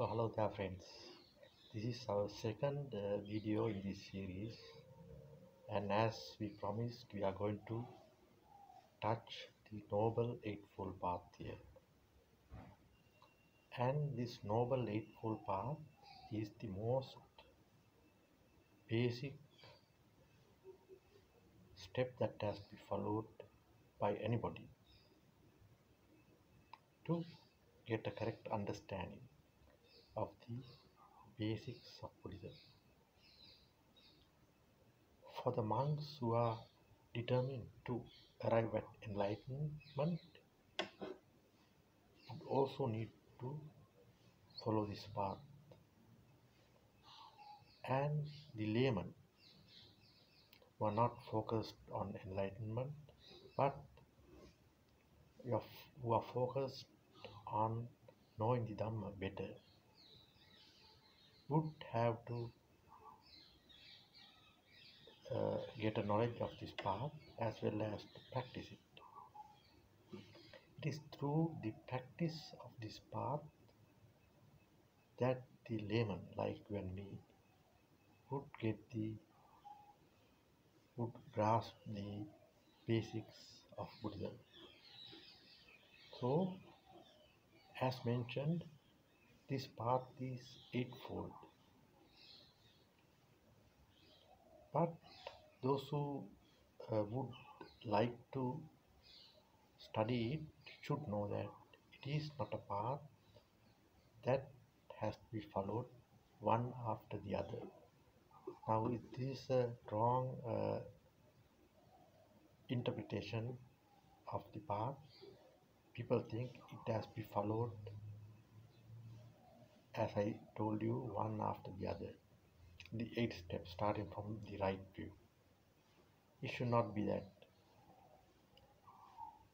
So hello there friends, this is our second video in this series, and as we promised we are going to touch the Noble Eightfold Path here. And this Noble Eightfold Path is the most basic step that has to be followed by anybody to get a correct understanding of the basics of Buddhism. For the monks who are determined to arrive at enlightenment, would also need to follow this path. And the laymen who are not focused on enlightenment, but who are focused on knowing the Dhamma better, would have to get a knowledge of this path as well as to practice it. It is through the practice of this path that the layman, like you and me, would grasp the basics of Buddhism. So, as mentioned, this path is eightfold. But those who would like to study it should know that it is not a path that has to be followed one after the other. Now, it is a wrong interpretation of the path. People think it has to be followed, as I told you, one after the other. The 8 steps starting from the right view. It should not be that.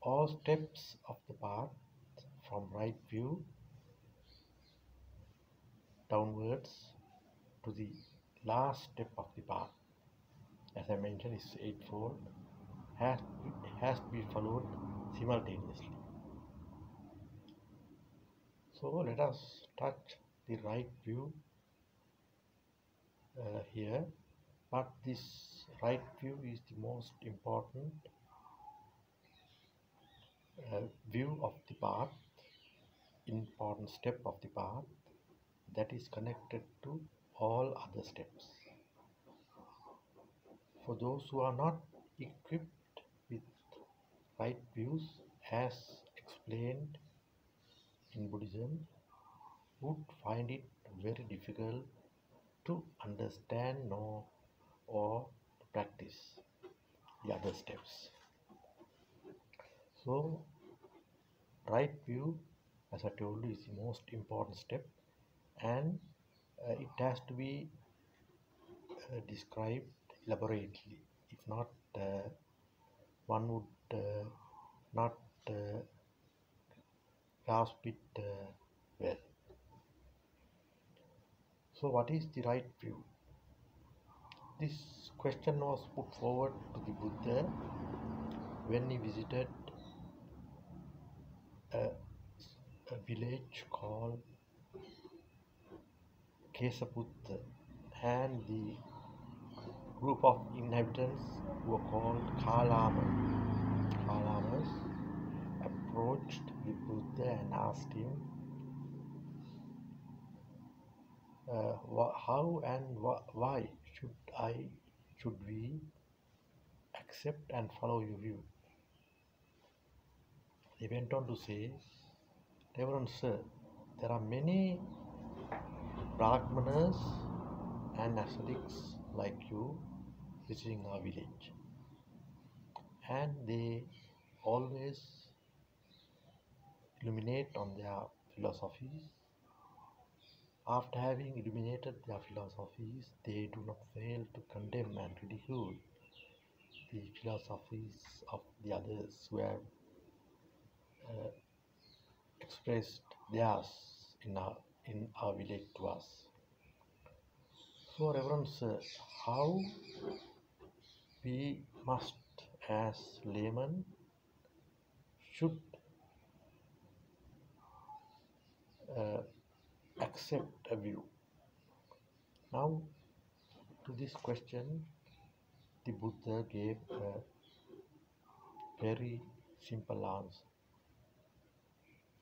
All steps of the path from right view downwards to the last step of the path, as I mentioned, is eightfold, has to be followed simultaneously. So let us touch the right view here, but this right view is the most important view of the path, important step of the path that is connected to all other steps. For those who are not equipped with right views, as explained in Buddhism, would find it very difficult to understand, know, or to practice the other steps. So, right view, as I told you, is the most important step, and it has to be described elaborately. If not, one would not grasp it well. So, what is the right view? This question was put forward to the Buddha when he visited a village called Kesaputta, and the group of inhabitants who were called Kalamas approached the Buddha and asked him, how and why should we accept and follow your view? He went on to say, Reverend Sir, there are many Brahmanas and ascetics like you visiting our village, and they always illuminate on their philosophies. After having illuminated their philosophies, they do not fail to condemn and ridicule the philosophies of the others who have expressed theirs in our village to us. So, Reverend Sir, how we must, as laymen, should accept a view. Now, to this question, the Buddha gave a very simple answer.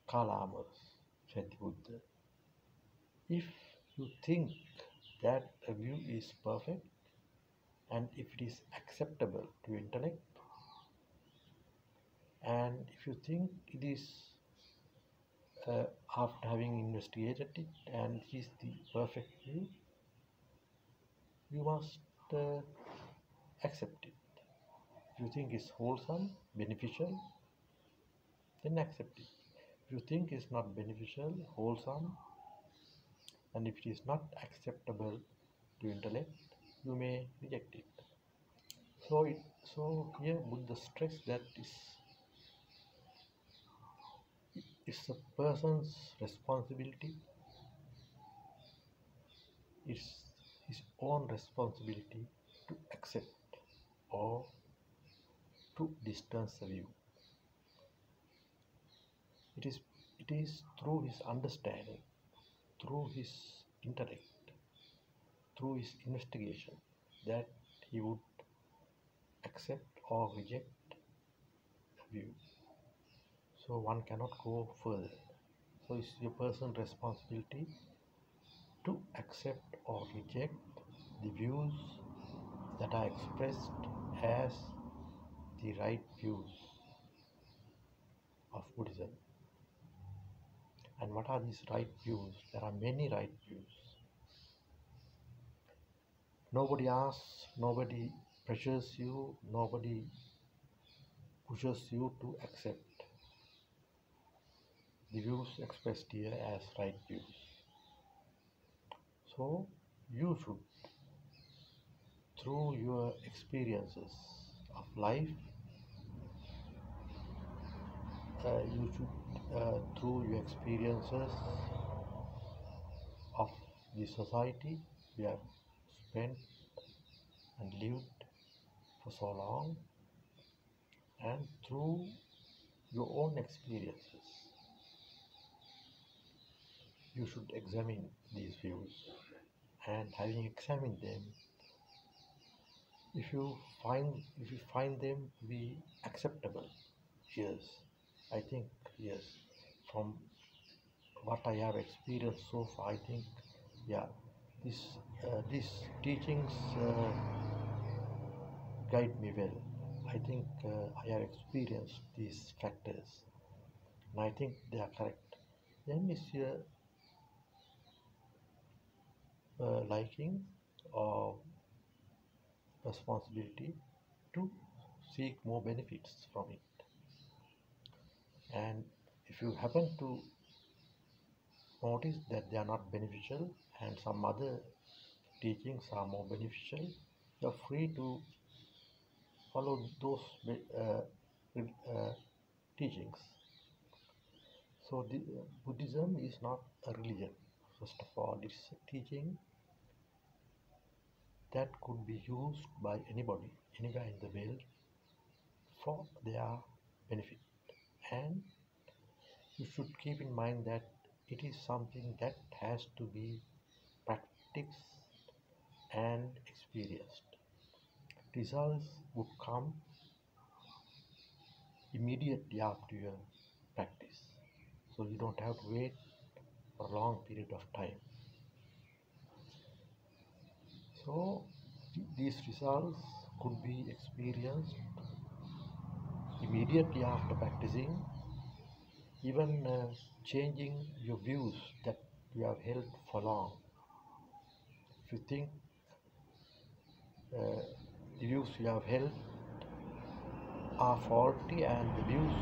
Kalamas, said the Buddha. If you think that a view is perfect and if it is acceptable to intellect, and if you think it is after having investigated it and it is the perfect view, you must accept it. If you think it's wholesome, beneficial, then accept it. If you think it's not beneficial, wholesome, and if it is not acceptable to intellect, you may reject it. So here Buddha stress that it's a person's responsibility, it's his own responsibility to accept or to distance a view. It is through his understanding, through his intellect, through his investigation that he would accept or reject a view. So one cannot go further. So it's your personal responsibility to accept or reject the views that are expressed as the right views of Buddhism. And what are these right views? There are many right views. Nobody asks, nobody pressures you, nobody pushes you to accept the views expressed here as right views. So you should, through your experiences of life, through your experiences of the society you have spent and lived for so long, and through your own experiences, you should examine these views. And having examined them, if you find them to be acceptable, yes, I think yes, from what I have experienced so far, I think yeah, these teachings guide me well. I think I have experienced these factors, and I think they are correct. Then is your liking or responsibility to seek more benefits from it. And if you happen to notice that they are not beneficial and some other teachings are more beneficial, you are free to follow those teachings. So Buddhism is not a religion. First of all, it's a teaching that could be used by anybody, anywhere in the world, for their benefit. And you should keep in mind that it is something that has to be practiced and experienced. Results would come immediately after your practice. So you don't have to wait for a long period of time. So these results could be experienced immediately after practicing, even changing your views that you have held for long. If you think the views you have held are faulty and the views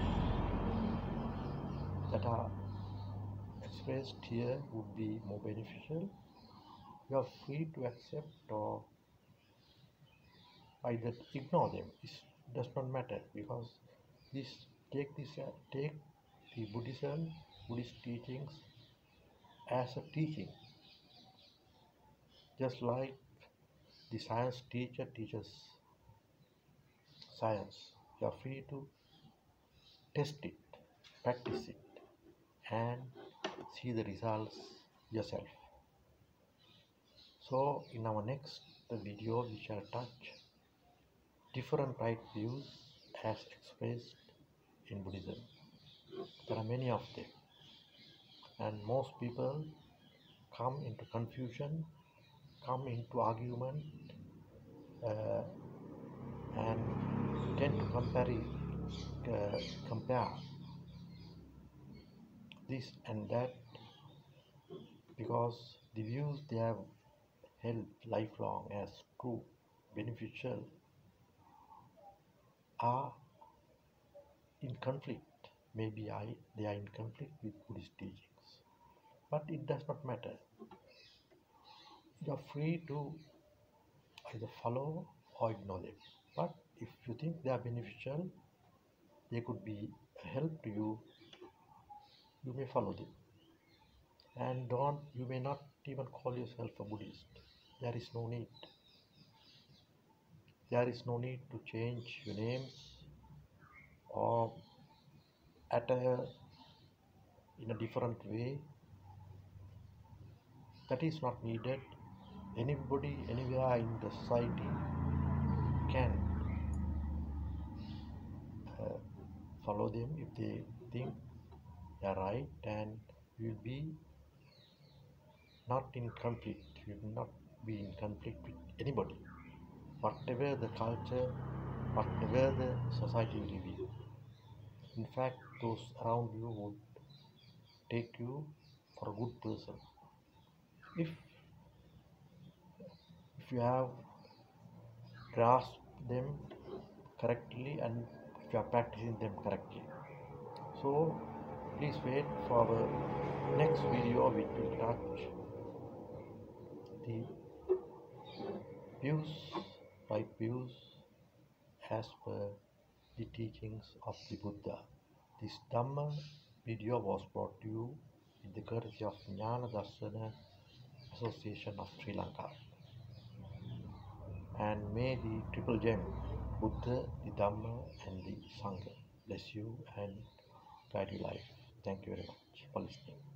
that are expressed here would be more beneficial, you are free to accept or either ignore them. It does not matter, because take the Buddhist teachings as a teaching, just like the science teacher teaches science. You are free to test it, practice it, and see the results yourself. So in our next video we shall touch different right views as expressed in Buddhism. There are many of them, and most people come into confusion, come into argument, uh, and tend to compare this and that, because the views they have held lifelong as true, beneficial, are in conflict. They are in conflict with Buddhist teachings. But it does not matter. You are free to either follow or ignore them. But if you think they are beneficial, they could be a help to you, you may follow them. And you may not even call yourself a Buddhist. There is no need. There is no need to change your names or attire in a different way. That is not needed. Anybody, anywhere in the society can uh, follow them if they think they are right, and you will be not in conflict. You will not be in conflict with anybody, whatever the culture, whatever the society you live in. In fact, those around you would take you for a good person if you have grasped them correctly and if you are practicing them correctly. So please wait for our next video which will touch the views, right views as per the teachings of the Buddha. This Dhamma video was brought to you with the courtesy of Jnana Darsana Association of Sri Lanka. And may the triple gem, Buddha, the Dhamma and the Sangha bless you and guide your life. Thank you very much for listening.